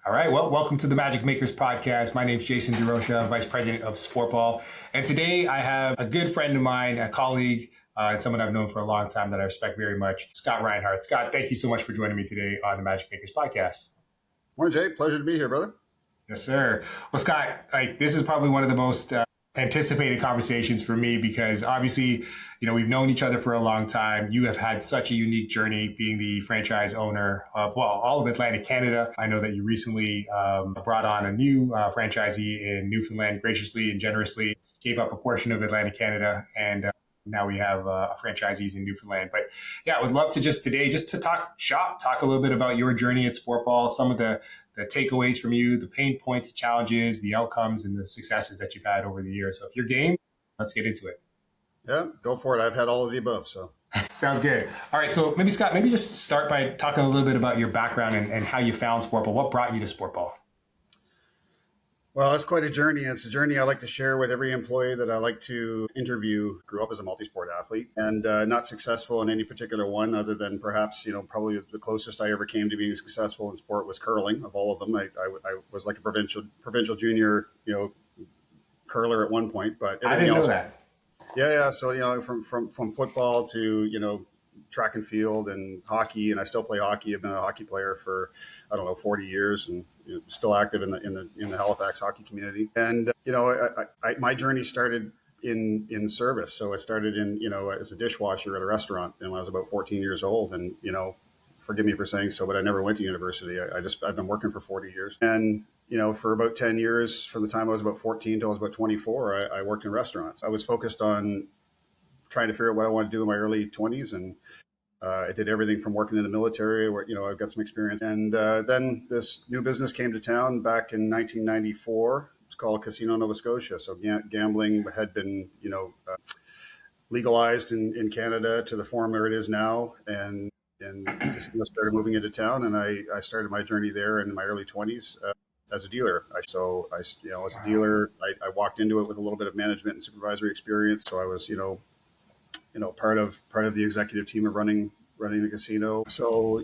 All right. Well, welcome to the Magic Makers podcast. My name is Jason DeRocha, Vice President of Sportball. And today I have a good friend of mine, a colleague, and someone I've known for a long time that I respect very much, Scott Reinhardt. Scott, thank you so much for joining me today on the Magic Makers podcast. Morning, Jay. Pleasure to be here, brother. Yes, sir. Well, Scott, this is probably one of the most anticipated conversations for me because obviously, we've known each other for a long time. You have had such a unique journey being the franchise owner of, all of Atlantic Canada. I know that you recently brought on a new franchisee in Newfoundland, graciously and generously gave up a portion of Atlantic Canada, and now we have franchisees in Newfoundland. But yeah, I would love to just to talk shop, talk a little bit about your journey at Sportball, some of the takeaways from you, the pain points, the challenges, the outcomes, and the successes that you've had over the years. So if you're game, let's get into it. Yeah, go for it. I've had all of the above. So sounds good. All right. So maybe Scott, just start by talking a little bit about your background and how you found Sportball. What brought you to Sportball? Well, it's quite a journey. It's a journey I like to share with every employee that I like to interview. Grew up as a multi-sport athlete and not successful in any particular one other than perhaps, probably the closest I ever came to being successful in sport was curling. Of all of them, I was like a provincial junior, curler at one point. But I didn't know that. Yeah. So, from football to, track and field and hockey, and I still play hockey. I've been a hockey player for, 40 years and still active in the Halifax hockey community. And, my journey started in service. So I started as a dishwasher at a restaurant when I was about 14 years old. And, forgive me for saying so, but I never went to university. I've been working for 40 years. And, for about 10 years, from the time I was about 14 till I was about 24, I worked in restaurants. I was focused on trying to figure out what I wanted to do in my early 20s. And I did everything from working in the military where, I've got some experience. And then this new business came to town back in 1994. It's called Casino Nova Scotia. So gambling had been, legalized in Canada to the form where it is now. And casino started moving into town. And I started my journey there in my early 20s. As a dealer. As a dealer, I walked into it with a little bit of management and supervisory experience. So I was, part of the executive team of running the casino. So,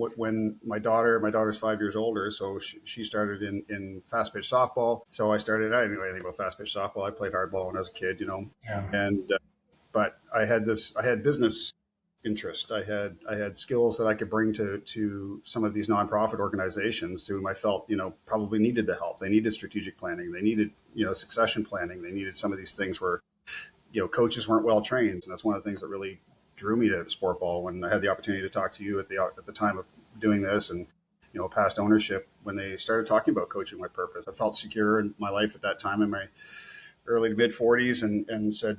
when my daughter's 5 years older, so she started in fast pitch softball. So I didn't know anything about fast pitch softball. I played hardball when I was a kid, Yeah. And, but I had business interest. I had skills that I could bring to some of these nonprofit organizations whom I felt, probably needed the help. They needed strategic planning. They needed, succession planning. They needed some of these things where, coaches weren't well trained. And that's one of the things that really drew me to Sportball when I had the opportunity to talk to you at the time of doing this and, past ownership when they started talking about coaching with purpose. I felt secure in my life at that time in my early to mid 40s and said,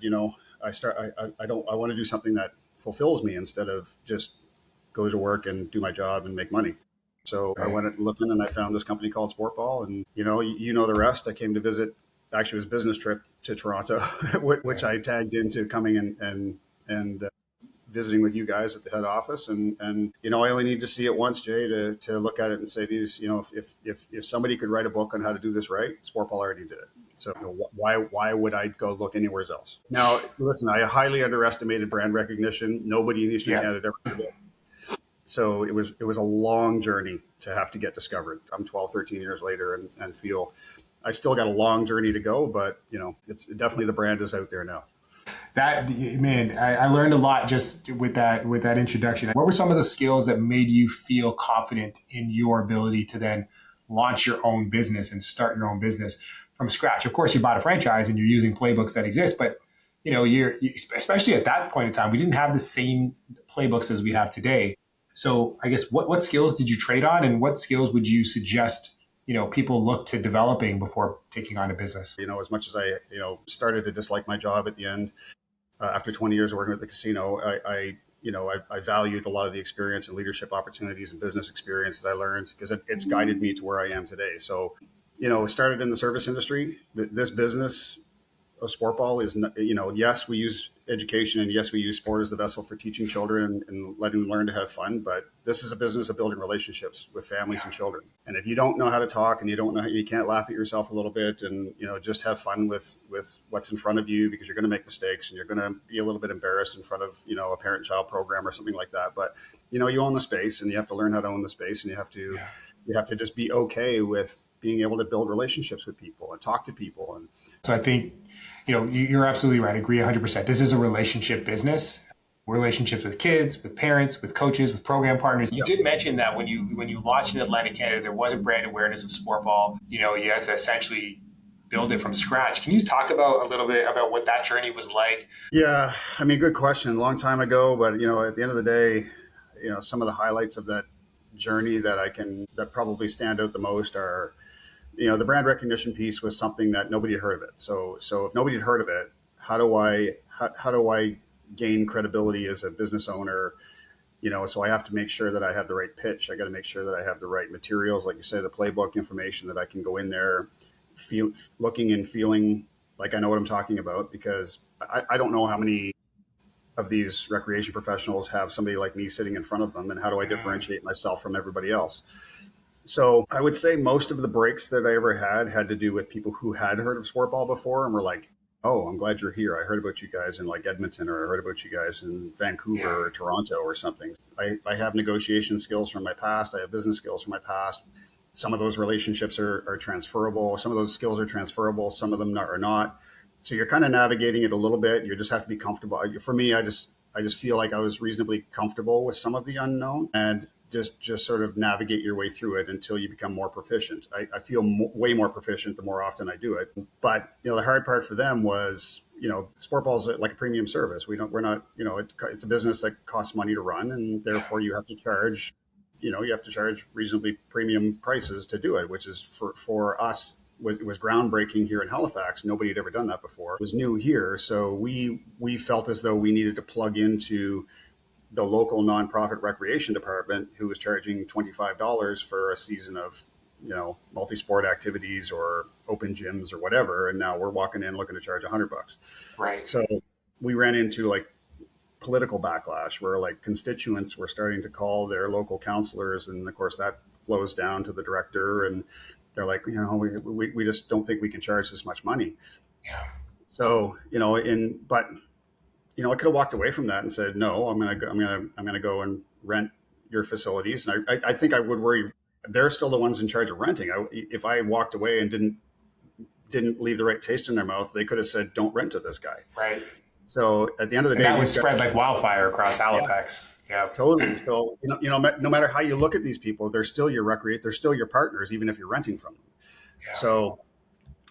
I want to do something that fulfills me instead of just go to work and do my job and make money. So right. I went looking and I found this company called Sportball and, the rest. I came to visit, actually it was a business trip to Toronto, which I tagged into coming and visiting with you guys at the head office. And I only need to see it once, Jay, to look at it and say these, if somebody could write a book on how to do this right, Sportball already did it. So why would I go look anywhere else? Now, listen, I highly underestimated brand recognition. Nobody in Eastern Canada ever did. So it was a long journey to have to get discovered. I'm 12, 13 years later and feel I still got a long journey to go, but it's definitely the brand is out there now. I learned a lot just with that introduction. What were some of the skills that made you feel confident in your ability to then launch your own business and start your own business from scratch? Of course, you bought a franchise and you're using playbooks that exist, but you're especially at that point in time, we didn't have the same playbooks as we have today. So I guess what skills did you trade on, and what skills would you suggest people look to developing before taking on a business? As much as I started to dislike my job at the end after 20 years of working at the casino, I valued a lot of the experience and leadership opportunities and business experience that I learned because it's guided me to where I am today. So, started in the service industry. This business of Sportball is, yes, we use education and yes, we use sport as the vessel for teaching children and letting them learn to have fun. But this is a business of building relationships with families and children. And if you don't know how to talk and you can't laugh at yourself a little bit and, just have fun with what's in front of you because you're going to make mistakes and you're going to be a little bit embarrassed in front of, a parent-child program or something like that. But, you own the space and you have to learn how to own the space and you have to You have to just be okay with being able to build relationships with people and talk to people. And So I think, you're absolutely right. I agree 100%. This is a relationship business. Relationships with kids, with parents, with coaches, with program partners. You did mention that when you launched in Atlantic Canada, there wasn't brand awareness of Sportball. You had to essentially build it from scratch. Can you talk about a little bit about what that journey was like? yeah, I mean, good question. A long time ago, but at the end of the day, some of the highlights of that journey that probably stand out the most are, the brand recognition piece was something that nobody had heard of it. So if nobody had heard of it, how do I gain credibility as a business owner? So I have to make sure that I have the right pitch. I got to make sure that I have the right materials, like you say, the playbook information, that I can go in there, looking and feeling like I know what I'm talking about, because I don't know how many of these recreation professionals have somebody like me sitting in front of them, and how do I differentiate myself from everybody else? So I would say most of the breaks that I ever had to do with people who had heard of Sportball before and were like, "Oh, I'm glad you're here. I heard about you guys in like Edmonton, or I heard about you guys in Vancouver or Toronto or something." I have negotiation skills from my past. I have business skills from my past. Some of those relationships are transferable. Some of those skills are transferable. Some of them are not. So you're kind of navigating it a little bit. You just have to be comfortable. For me, I just feel like I was reasonably comfortable with some of the unknown, and just sort of navigate your way through it until you become more proficient. I feel way more proficient the more often I do it. But the hard part for them was, Sportball is like a premium service. We're not, it's a business that costs money to run, and therefore you have to charge, reasonably premium prices to do it, which is for us. It was groundbreaking here in Halifax. Nobody had ever done that before. It was new here, so we felt as though we needed to plug into the local nonprofit recreation department, who was charging $25 for a season of, multi-sport activities or open gyms or whatever. And now we're walking in looking to charge $100. Right. So we ran into like political backlash, where like constituents were starting to call their local councillors. And of course that flows down to the director, and they're like, we just don't think we can charge this much money. Yeah. So, I could have walked away from that and said, no, I'm gonna go and rent your facilities. And I think I would worry. They're still the ones in charge of renting. If I walked away and didn't leave the right taste in their mouth, they could have said, don't rent to this guy. Right. So at the end of the day, that would spread like wildfire across Halifax. Yeah. Totally. So, no matter how you look at these people, they're still your they're still your partners, even if you're renting from them. Yeah. So,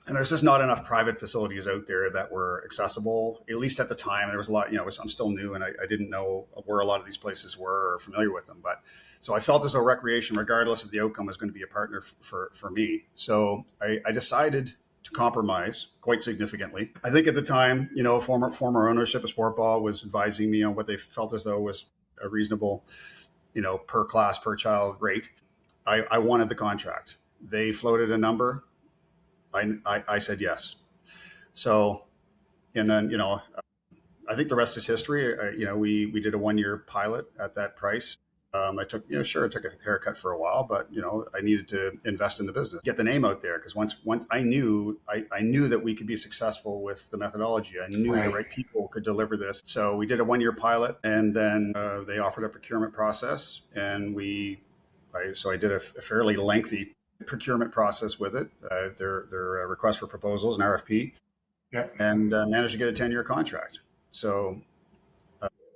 and there's just not enough private facilities out there that were accessible, at least at the time. There was a lot, I'm still new, and I didn't know where a lot of these places were or familiar with them. But so I felt as though recreation, regardless of the outcome, was going to be a partner for me. So I decided to compromise quite significantly. I think at the time, former ownership of Sportball was advising me on what they felt as though was a reasonable, per class, per child rate. I wanted the contract. They floated a number. I said yes. So, and then, I think the rest is history. We did a 1-year pilot at that price. I took a haircut for a while, but, I needed to invest in the business, get the name out there. Because once I knew that we could be successful with the methodology. I knew the right people could deliver this. So we did a 1-year pilot, and then they offered a procurement process, and I did a fairly lengthy procurement process with it, their request for proposals, an RFP, and managed to get a 10-year contract. So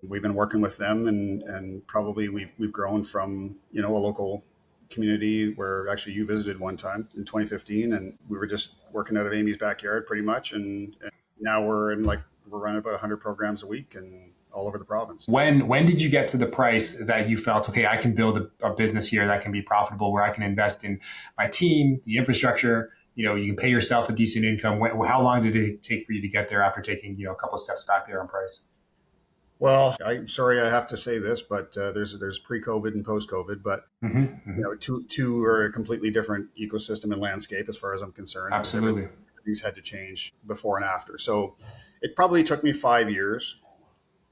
we've been working with them, and probably we've grown from a local community where actually you visited one time in 2015, and we were just working out of Amy's backyard pretty much, and now we're running about 100 programs a week and all over the province. When did you get to the price that you felt, okay, I can build a business here that can be profitable, where I can invest in my team, the infrastructure, you can pay yourself a decent income? How long did it take for you to get there after taking, a couple of steps back there on price? Well, I'm sorry I have to say this, but there's pre-COVID and post-COVID, but two are a completely different ecosystem and landscape as far as I'm concerned. Absolutely. These had to change before and after. So it probably took me 5 years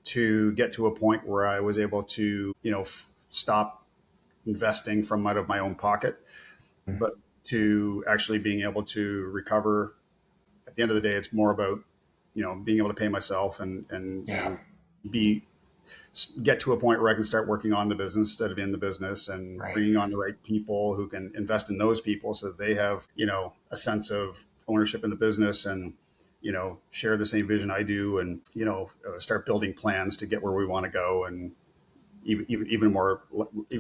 to get to a point where I was able to, stop investing from out of my own pocket, but to actually being able to recover. At the end of the day, it's more about, being able to pay myself and be get to a point where I can start working on the business instead of in the business, and Right. bringing on the right people who can invest in those people so that they have, a sense of ownership in the business, and, share the same vision I do, and, start building plans to get where we want to go. And even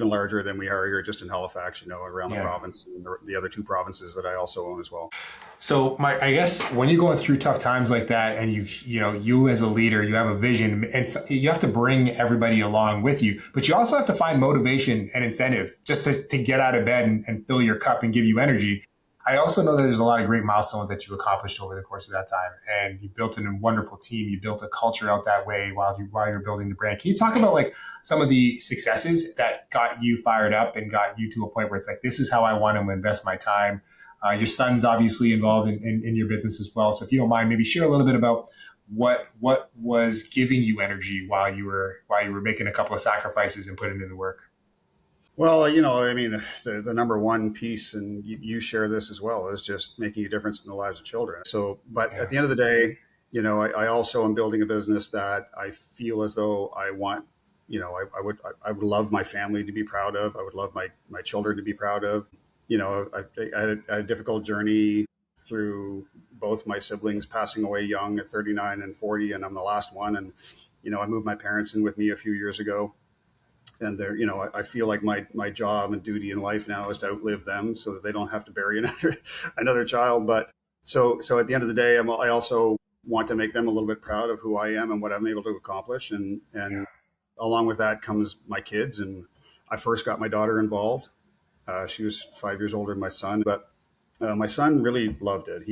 larger than we are here just in Halifax, around the Yeah. province and the other two provinces that I also own as well. So I guess when you're going through tough times like that, and you as a leader, you have a vision, and you have to bring everybody along with you, but you also have to find motivation and incentive just to get out of bed and fill your cup and give you energy. I also know that there's a lot of great milestones that you accomplished over the course of that time, and you built a wonderful team. You built a culture out that way while you're building the brand. Can you talk about like some of the successes that got you fired up and got you to a point where it's like, this is how I want to invest my time? Your son's obviously involved in your business as well. So if you don't mind, maybe share a little bit about what was giving you energy while you were making a couple of sacrifices and putting in the work. Well, I mean, the number one piece, and you share this as well, is just making a difference in the lives of children. So, but Yeah. at the end of the day, I also am building a business that I feel as though I want, I would love my family to be proud of. I would love my children to be proud of. I had a difficult journey through both my siblings passing away young at 39 and 40, and I'm the last one. And, I moved my parents in with me a few years ago. And they're, I feel like my job and duty in life now is to outlive them so that they don't have to bury another child. But so at the end of the day, I also want to make them a little bit proud of who I am and what I'm able to accomplish. And along with that comes my kids. And I first got my daughter involved. She was 5 years older than my son, but my son really loved it.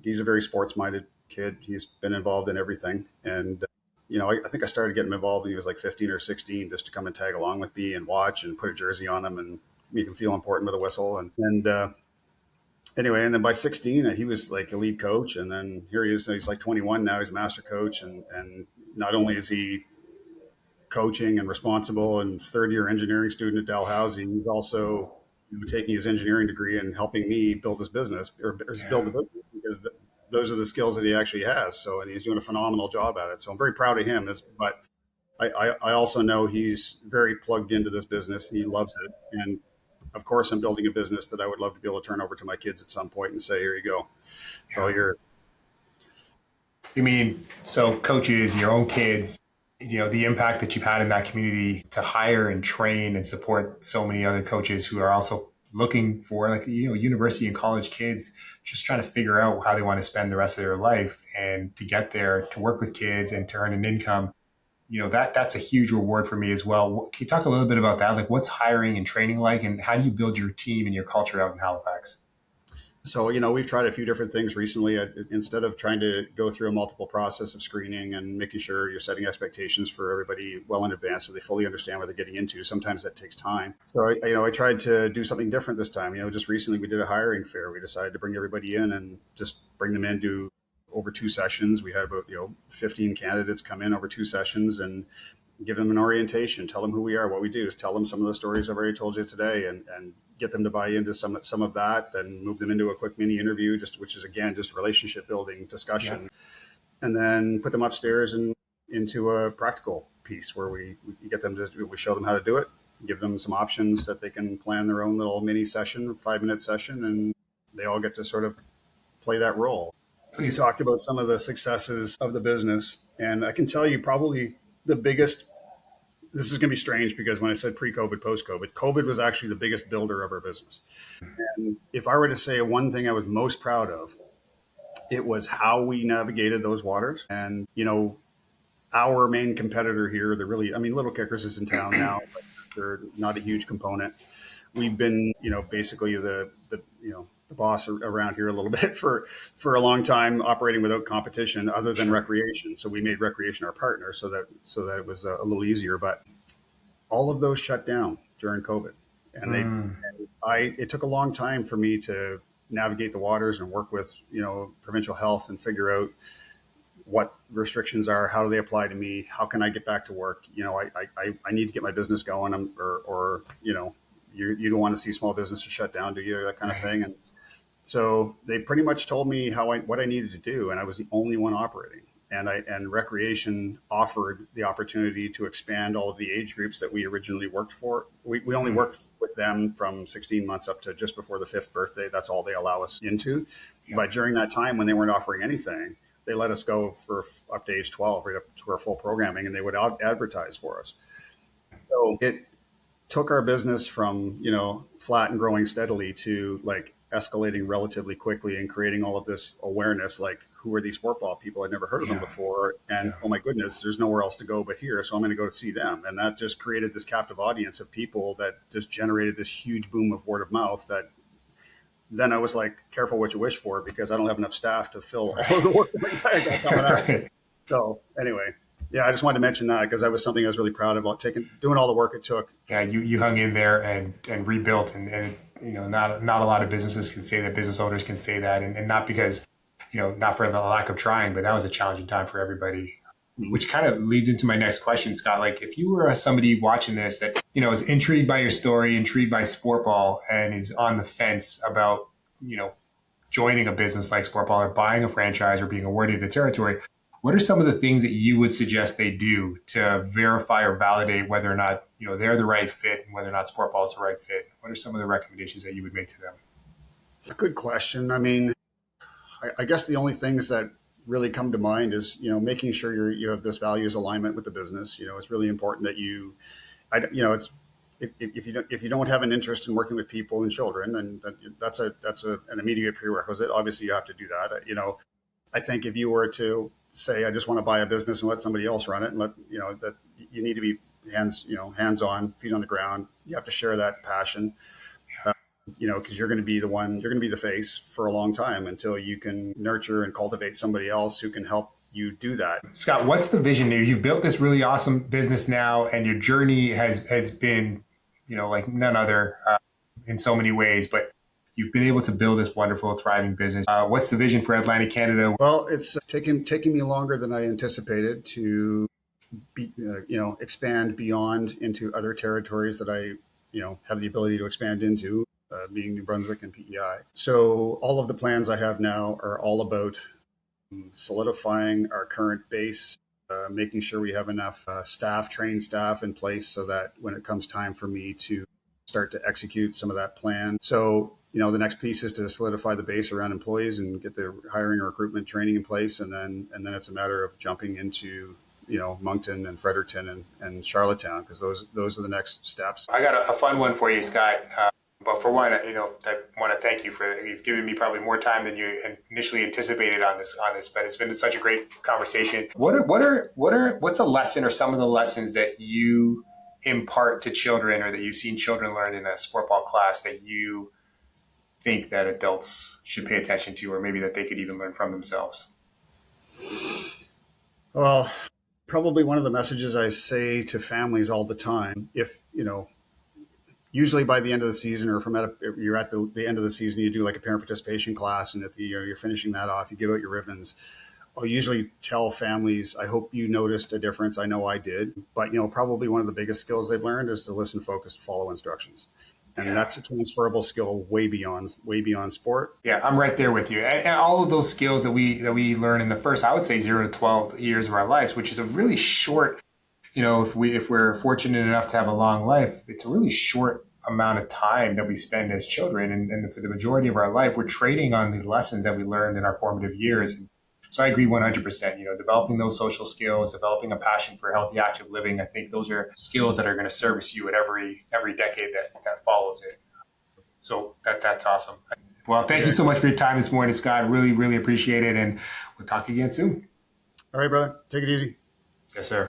He's a very sports minded kid. He's been involved in everything. And I think I started getting him involved when he was like 15 or 16, just to come and tag along with me and watch and put a jersey on him and make him feel important with a whistle. And anyway, and then by 16, he was like a lead coach. And then here he is, he's like 21 now, he's a master coach. And not only is he coaching and responsible and third year engineering student at Dalhousie, he's also taking his engineering degree and helping me build his business or build the business, because those are the skills that he actually has. So, and he's doing a phenomenal job at it. So I'm very proud of him. But I also know he's very plugged into this business. He loves it. And of course, I'm building a business that I would love to be able to turn over to my kids at some point and say, here you go. It's all yours. You mean, so coaches, your own kids, the impact that you've had in that community to hire and train and support so many other coaches who are also looking for, like, university and college kids just trying to figure out how they want to spend the rest of their life, and to get there to work with kids and to earn an income. That's a huge reward for me as well. Can you talk a little bit about that? Like, what's hiring and training like, and how do you build your team and your culture out in Halifax? So, we've tried a few different things recently. Instead of trying to go through a multiple process of screening and making sure you're setting expectations for everybody well in advance so they fully understand what they're getting into, sometimes that takes time. So, I tried to do something different this time. Just recently we did a hiring fair. We decided to bring everybody in and just bring them in, do over 2 sessions. We had about, 15 candidates come in over 2 sessions and give them an orientation, tell them who we are, what we do, is tell them some of the stories I've already told you today, and get them to buy into some of that, then move them into a quick mini interview, which is again just relationship building discussion, and then put them upstairs and into a practical piece where we show them how to do it, give them some options that they can plan their own little mini session, 5-minute session, and they all get to sort of play that role. You talked about some of the successes of the business, and I can tell you probably the biggest. This is going to be strange because when I said pre-COVID, post-COVID, COVID was actually the biggest builder of our business. And if I were to say one thing I was most proud of, it was how we navigated those waters. And, our main competitor here, Little Kickers is in town now, but they're not a huge component. We've been, basically the boss around here a little bit for a long time, operating without competition other than recreation. So we made recreation our partner so that it was a little easier. But all of those shut down during COVID, and it took a long time for me to navigate the waters and work with provincial health and figure out what restrictions are, how do they apply to me, how can I get back to work. I need to get my business going, or you don't want to see small businesses shut down, do you? That kind of thing. And so they pretty much told me what I needed to do, and I was the only one operating. and recreation offered the opportunity to expand all of the age groups that we originally worked for. We only worked with them from 16 months up to just before the 5th birthday. That's all they allow us into. Yeah. But during that time when they weren't offering anything, they let us go for up to age 12, right up to our full programming, and they would advertise for us. So it took our business from, flat and growing steadily to like escalating relatively quickly and creating all of this awareness, like, who are these sportball people? I'd never heard of them before. And oh my goodness, there's nowhere else to go but here. So I'm going to go to see them. And that just created this captive audience of people that just generated this huge boom of word of mouth that then I was like, careful what you wish for, because I don't have enough staff to fill all of the work that I got coming out. So anyway, yeah, I just wanted to mention that because that was something I was really proud about, doing all the work it took. Yeah, you hung in there and rebuilt, and not a lot of businesses can say that, business owners can say that, and not because, not for the lack of trying, but that was a challenging time for everybody. Which kind of leads into my next question, Scott. Like, if you were somebody watching this that, is intrigued by your story, intrigued by Sportball, and is on the fence about, joining a business like Sportball or buying a franchise or being awarded a territory, what are some of the things that you would suggest they do to verify or validate whether or not, they're the right fit and whether or not Sportball is the right fit? What are some of the recommendations that you would make to them? Good question. I mean, I guess the only things that really come to mind is, making sure you have this values alignment with the business. It's really important that if you don't have an interest in working with people and children, then that's an immediate prerequisite. Obviously, you have to do that. I think if you were to say, I just want to buy a business and let somebody else run it, and that you need to be hands-on, feet on the ground. You have to share that passion, because you're going to be the face for a long time until you can nurture and cultivate somebody else who can help you do that. Scott, what's the vision here? You've built this really awesome business now, and your journey has been, like none other in so many ways, but you've been able to build this wonderful, thriving business. What's the vision for Atlantic Canada? Well, it's taken me longer than I anticipated to expand beyond into other territories that I, have the ability to expand into, being New Brunswick and PEI. So all of the plans I have now are all about solidifying our current base, making sure we have enough trained staff in place so that when it comes time for me to start to execute some of that plan. So, the next piece is to solidify the base around employees and get the hiring, recruitment, training in place. And then it's a matter of jumping into, Moncton and Fredericton and Charlottetown, because those are the next steps. I got a fun one for you, Scott. But for one, I want to thank you you've given me probably more time than you initially anticipated on this, but it's been such a great conversation. What's a lesson or some of the lessons that you impart to children or that you've seen children learn in a Sportball class that you think that adults should pay attention to, or maybe that they could even learn from themselves? Well, probably one of the messages I say to families all the time, usually by the end of the season, or you're at the end of the season, you do like a parent participation class, and you're finishing that off, you give out your ribbons. I'll usually tell families, I hope you noticed a difference. I know I did, but probably one of the biggest skills they've learned is to listen, focus, follow instructions. And that's a transferable skill way beyond sport. Yeah, I'm right there with you. And all of those skills that we learn in the first, I would say 0 to 12 years of our lives, which is a really short, if we're fortunate enough to have a long life, it's a really short amount of time that we spend as children. And for the majority of our life, we're trading on the lessons that we learned in our formative years. So I agree 100%, developing those social skills, developing a passion for healthy, active living. I think those are skills that are going to service you at every decade that follows it. So that's awesome. Well, thank you so much for your time this morning, Scott. Really, really appreciate it. And we'll talk again soon. All right, brother. Take it easy. Yes, sir.